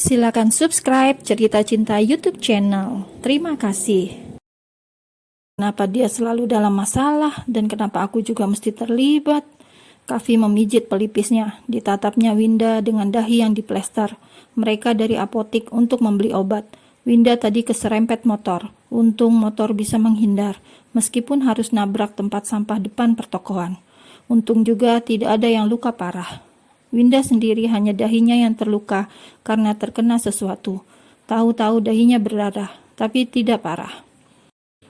Silakan subscribe Cerita Cinta YouTube channel. Terima kasih. Kenapa dia selalu dalam masalah dan kenapa aku juga mesti terlibat? Kavi memijit pelipisnya. Ditatapnya Winda dengan dahi yang diplester. Mereka dari apotik untuk membeli obat. Winda tadi keserempet motor. Untung motor bisa menghindar, meskipun harus nabrak tempat sampah depan pertokoan. Untung juga tidak ada yang luka parah. Winda sendiri hanya dahinya yang terluka karena terkena sesuatu. Tahu-tahu dahinya berdarah, tapi tidak parah.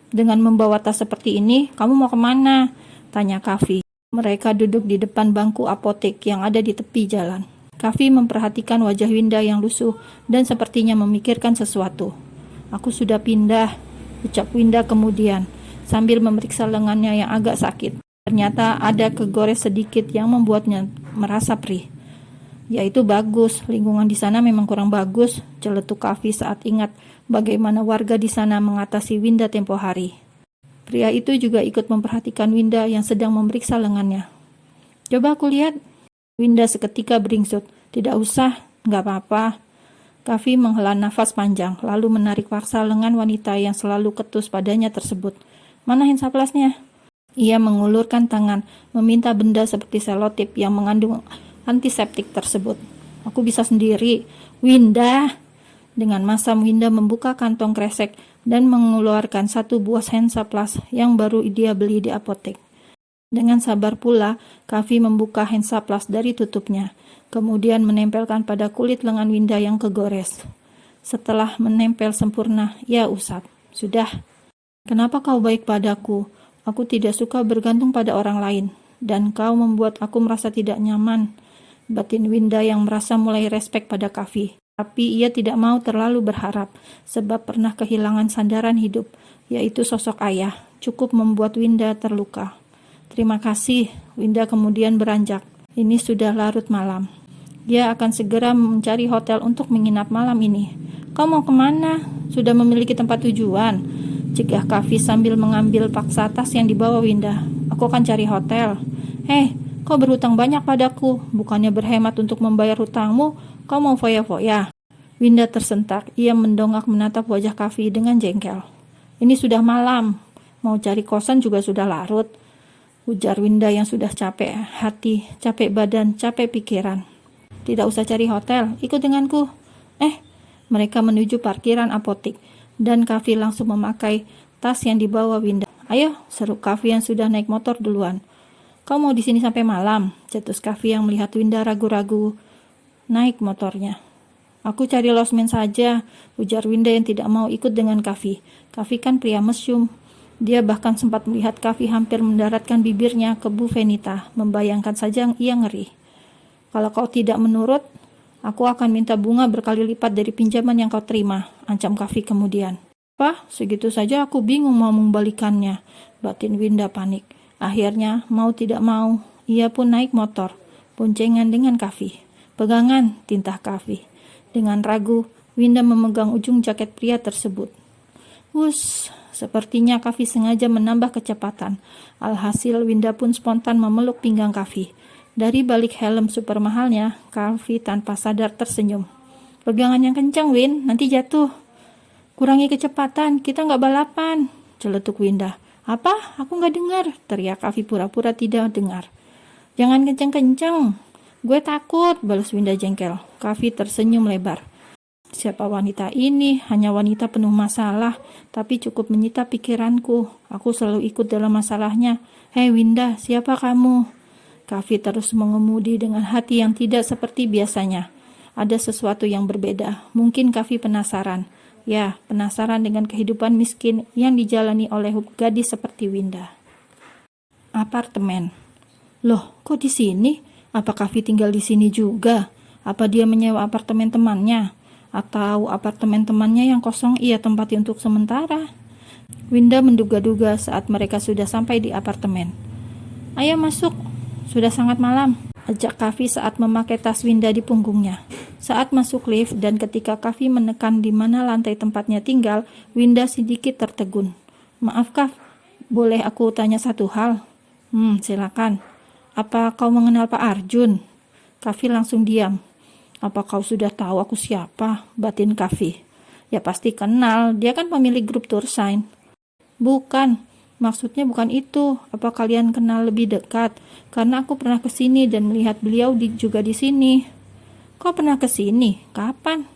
Dengan membawa tas seperti ini, kamu mau kemana? Tanya Kavi. Mereka duduk di depan bangku apotek yang ada di tepi jalan. Kavi memperhatikan wajah Winda yang lusuh dan sepertinya memikirkan sesuatu. Aku sudah pindah, ucap Winda kemudian, sambil memeriksa lengannya yang agak sakit. Ternyata ada kegores sedikit yang membuatnya merasa perih. Ya itu bagus, lingkungan di sana memang kurang bagus, celetuk Kavi saat ingat bagaimana warga di sana mengatasi Winda tempo hari. Pria itu juga ikut memperhatikan Winda yang sedang memeriksa lengannya. Coba aku lihat. Winda seketika beringsut. Tidak usah, nggak apa-apa. Kavi menghela nafas panjang, lalu menarik paksa lengan wanita yang selalu ketus padanya tersebut. Mana hensaplasnya? Ia mengulurkan tangan, meminta benda seperti selotip yang mengandung antiseptik tersebut. Aku bisa sendiri. Winda! Dengan masam Winda membuka kantong kresek dan mengeluarkan satu buah hensaplas yang baru dia beli di apotek. Dengan sabar pula, Kavi membuka hensaplas dari tutupnya, kemudian menempelkan pada kulit lengan Winda yang kegores. Setelah menempel sempurna, ia usap. Sudah. Kenapa kau baik padaku? Aku tidak suka bergantung pada orang lain, dan kau membuat aku merasa tidak nyaman. Batin Winda yang merasa mulai respek pada Kavi. Tapi ia tidak mau terlalu berharap, sebab pernah kehilangan sandaran hidup, yaitu sosok ayah, cukup membuat Winda terluka. Terima kasih, Winda kemudian beranjak. Ini sudah larut malam. Dia akan segera mencari hotel untuk menginap malam ini. Kau mau kemana? Sudah memiliki tempat tujuan? Cegah Kavi sambil mengambil paksa tas yang dibawa Winda. Aku akan cari hotel. Kau berhutang banyak padaku. Bukannya berhemat untuk membayar hutangmu, kau mau foya-foya. Winda tersentak. Ia mendongak menatap wajah Kavi dengan jengkel. Ini sudah malam. Mau cari kosan juga sudah larut. Ujar Winda yang sudah capek hati, capek badan, capek pikiran. Tidak usah cari hotel, ikut denganku. Mereka menuju parkiran apotik. Dan Kavi langsung memakai tas yang dibawa Winda. Ayo, seru Kavi yang sudah naik motor duluan. Kau mau di sini sampai malam? Cetus Kavi yang melihat Winda ragu-ragu naik motornya. Aku cari losmen saja, ujar Winda yang tidak mau ikut dengan Kavi. Kavi kan pria mesum. Dia bahkan sempat melihat Kavi hampir mendaratkan bibirnya ke Bu Venita. Membayangkan saja ia ngeri. Kalau kau tidak menurut, aku akan minta bunga berkali lipat dari pinjaman yang kau terima, ancam Kavi kemudian. Apa? Segitu saja aku bingung mau membalikannya, batin Winda panik. Akhirnya, mau tidak mau, ia pun naik motor, boncengan dengan Kavi. Pegangan, tintah Kavi. Dengan ragu, Winda memegang ujung jaket pria tersebut. Sepertinya Kavi sengaja menambah kecepatan. Alhasil, Winda pun spontan memeluk pinggang Kavi. Dari balik helm super mahalnya, Kavi tanpa sadar tersenyum. Pegangan yang kencang, Win, nanti jatuh. Kurangi kecepatan, kita nggak balapan, celetuk Winda. Apa? Aku nggak dengar, teriak Kavi pura-pura tidak dengar. Jangan kenceng-kenceng, gue takut, balas Winda jengkel. Kavi tersenyum lebar. Siapa wanita ini? Hanya wanita penuh masalah, tapi cukup menyita pikiranku. Aku selalu ikut dalam masalahnya. Hei Winda, siapa kamu? Kavi terus mengemudi dengan hati yang tidak seperti biasanya. Ada sesuatu yang berbeda. Mungkin Kavi penasaran. Ya, penasaran dengan kehidupan miskin yang dijalani oleh gadis seperti Winda. Apartemen. Loh, kok di sini? Apa Kavi tinggal di sini juga? Apa dia menyewa apartemen temannya? Atau apartemen temannya yang kosong ia tempati untuk sementara? Winda menduga-duga saat mereka sudah sampai di apartemen. Ayo masuk, sudah sangat malam, ajak Kavi saat memakai tas Winda di punggungnya. Saat masuk lift dan ketika Kavi menekan di mana lantai tempatnya tinggal, Winda sedikit tertegun. Maaf Kav, boleh aku tanya satu hal? Silakan. Apa kau mengenal Pak Arjun? Kavi langsung diam. Apa kau sudah tahu aku siapa? Batin Kavi. Ya pasti kenal, dia kan pemilik grup Tursign. Bukan, maksudnya bukan itu. Apa kalian kenal lebih dekat? Karena aku pernah ke sini dan melihat beliau juga di sini. Kau pernah ke sini? Kapan?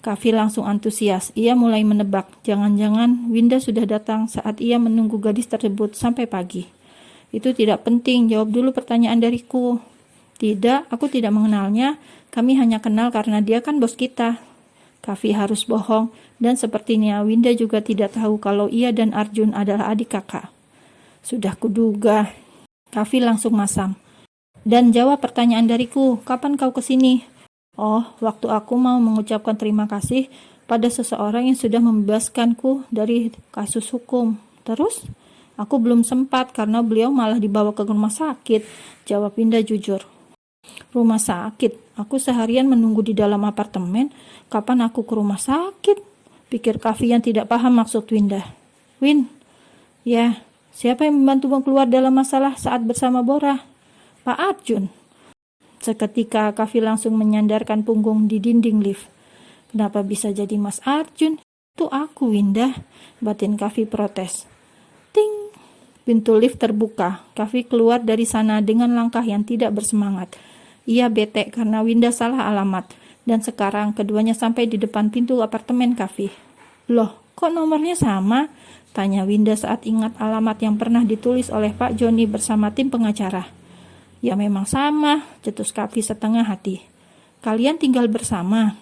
Kavi langsung antusias. Ia mulai menebak. Jangan-jangan Winda sudah datang saat ia menunggu gadis tersebut sampai pagi. Itu tidak penting, jawab dulu pertanyaan dariku. Tidak, aku tidak mengenalnya. Kami hanya kenal karena dia kan bos kita. Kavi harus bohong, dan sepertinya Winda juga tidak tahu kalau ia dan Arjun adalah adik kakak. Sudah kuduga. Kavi langsung masam. Dan jawab pertanyaan dariku, kapan kau kesini? Oh, waktu aku mau mengucapkan terima kasih pada seseorang yang sudah membebaskanku dari kasus hukum. Terus? Aku belum sempat karena beliau malah dibawa ke rumah sakit, jawab Winda jujur. Rumah sakit? Aku seharian menunggu di dalam apartemen. Kapan aku ke rumah sakit? Pikir Kavi yang tidak paham maksud Winda. Win, ya, siapa yang membantu keluar dalam masalah saat bersama Bora? Pak Arjun. Seketika Kavi langsung menyandarkan punggung di dinding lift. Kenapa bisa jadi Mas Arjun? Itu aku, Winda. Batin Kavi protes. Ting! Pintu lift terbuka. Kavi keluar dari sana dengan langkah yang tidak bersemangat. Ia bete karena Winda salah alamat. Dan sekarang keduanya sampai di depan pintu apartemen Kavi. Loh, kok nomornya sama? Tanya Winda saat ingat alamat yang pernah ditulis oleh Pak Joni bersama tim pengacara. Ya memang sama, cetus Kavi setengah hati. Kalian tinggal bersama?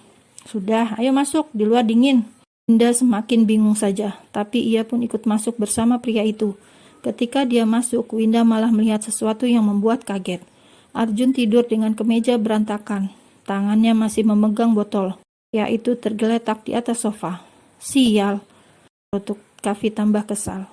Sudah, ayo masuk, di luar dingin. Winda semakin bingung saja, tapi ia pun ikut masuk bersama pria itu. Ketika dia masuk, Winda malah melihat sesuatu yang membuat kaget. Arjun tidur dengan kemeja berantakan. Tangannya masih memegang botol. Pria itu tergeletak di atas sofa. Sial. Untuk Kavi tambah kesal.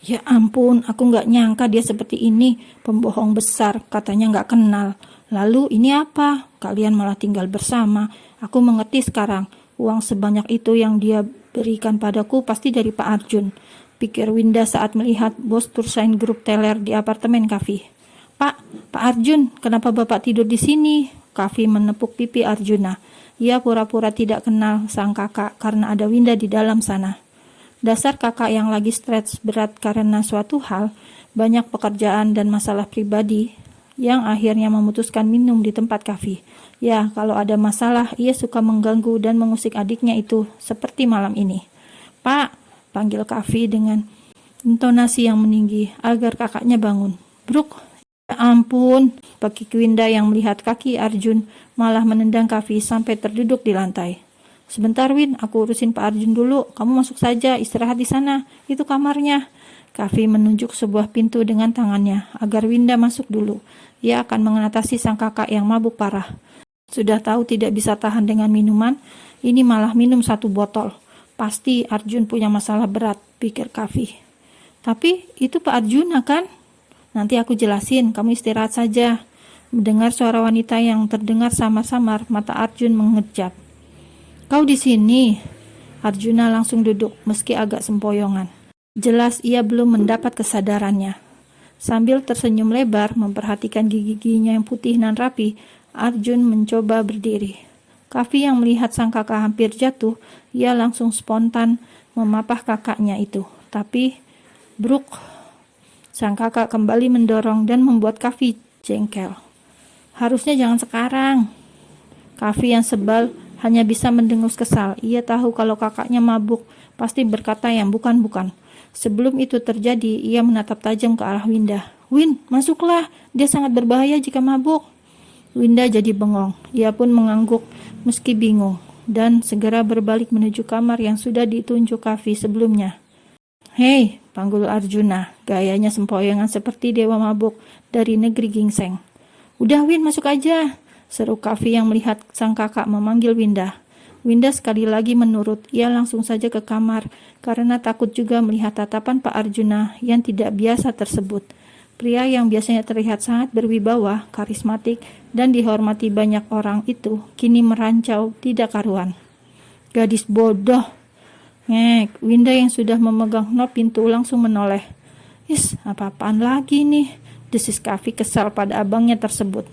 Ya ampun, aku gak nyangka dia seperti ini. Pembohong besar, katanya gak kenal. Lalu ini apa? Kalian malah tinggal bersama. Aku mengerti sekarang. Uang sebanyak itu yang dia berikan padaku pasti dari Pak Arjun. Pikir Winda saat melihat bos Tursign Group teler di apartemen Kavi. Pak Arjun, kenapa Bapak tidur di sini? Kavi menepuk pipi Arjuna. Ia pura-pura tidak kenal sang kakak karena ada Winda di dalam sana. Dasar kakak yang lagi stres berat karena suatu hal, banyak pekerjaan dan masalah pribadi yang akhirnya memutuskan minum di tempat Kavi. Ya, kalau ada masalah, ia suka mengganggu dan mengusik adiknya itu, seperti malam ini. Pak, panggil Kavi dengan intonasi yang meninggi agar kakaknya bangun. Bruk, ya ampun, bagi Winda yang melihat kaki Arjun malah menendang Kavi sampai terduduk di lantai. Sebentar Win, aku urusin Pak Arjun dulu. Kamu masuk saja, istirahat di sana. Itu kamarnya. Kavi menunjuk sebuah pintu dengan tangannya agar Winda masuk dulu. Ia akan mengatasi sang kakak yang mabuk parah. Sudah tahu tidak bisa tahan dengan minuman, ini malah minum 1 botol. Pasti Arjun punya masalah berat, pikir Kavi. Tapi itu Pak Arjuna kan? Nanti aku jelasin, kamu istirahat saja. Mendengar suara wanita yang terdengar samar-samar, mata Arjun mengejap. Kau di sini? Arjuna langsung duduk meski agak sempoyongan. Jelas ia belum mendapat kesadarannya. Sambil tersenyum lebar memperhatikan gigi-giginya yang putih dan rapi, Arjun mencoba berdiri. Kavi yang melihat sang kakak hampir jatuh, ia langsung spontan memapah kakaknya itu. Tapi, bruk, sang kakak kembali mendorong dan membuat Kavi jengkel. Harusnya jangan sekarang. Kavi yang sebal hanya bisa mendengus kesal. Ia tahu kalau kakaknya mabuk, pasti berkata yang bukan-bukan. Sebelum itu terjadi, ia menatap tajam ke arah Winda. Win, masuklah. Dia sangat berbahaya jika mabuk. Winda jadi bengong. Ia pun mengangguk meski bingung dan segera berbalik menuju kamar yang sudah ditunjuk Kavi sebelumnya. Hei, panggil Arjuna. Gayanya sempoyongan seperti dewa mabuk dari negeri gingseng. Udah Win, masuk aja. Seru Kavi yang melihat sang kakak memanggil Winda. Winda sekali lagi menurut. Ia langsung saja ke kamar karena takut juga melihat tatapan Pak Arjuna yang tidak biasa tersebut. Pria yang biasanya terlihat sangat berwibawa, karismatik, dan dihormati banyak orang itu kini merancau tidak karuan. Gadis bodoh. Ngek, Winda yang sudah memegang knob pintu langsung menoleh. Apa-apaan lagi nih? Desis Kavi kesal pada abangnya tersebut.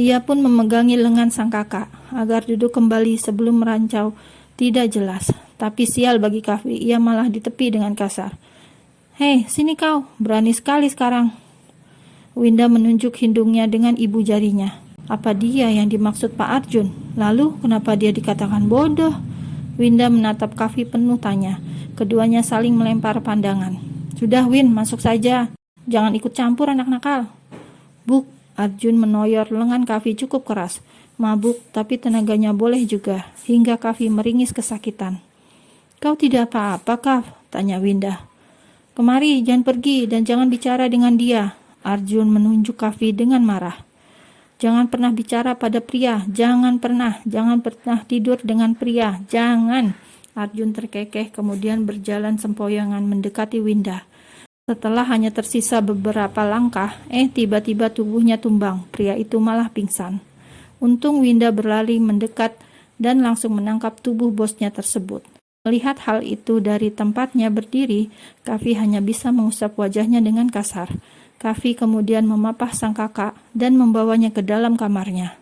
Ia pun memegangi lengan sang kakak agar duduk kembali sebelum merancau tidak jelas. Tapi sial bagi Kavi, ia malah ditepi dengan kasar. "Hei, sini kau, berani sekali sekarang." Winda menunjuk hidungnya dengan ibu jarinya. Apa dia yang dimaksud Pak Arjun? Lalu kenapa dia dikatakan bodoh? Winda menatap Kavi penuh tanya. Keduanya saling melempar pandangan. "Sudah Win, masuk saja. Jangan ikut campur anak nakal." "Buk," Arjun menoyor lengan Kavi cukup keras. Mabuk, tapi tenaganya boleh juga, hingga Kavi meringis kesakitan. "Kau tidak apa-apa, Kav?" tanya Winda. "Kemari, jangan pergi dan jangan bicara dengan dia." Arjun menunjuk Kavi dengan marah. "Jangan pernah bicara pada pria, jangan pernah tidur dengan pria, jangan." Arjun terkekeh kemudian berjalan sempoyongan mendekati Winda. Setelah hanya tersisa beberapa langkah, tiba-tiba tubuhnya tumbang, pria itu malah pingsan. Untung Winda berlari mendekat dan langsung menangkap tubuh bosnya tersebut. Melihat hal itu dari tempatnya berdiri, Kavi hanya bisa mengusap wajahnya dengan kasar. Kavi kemudian memapah sang kakak dan membawanya ke dalam kamarnya.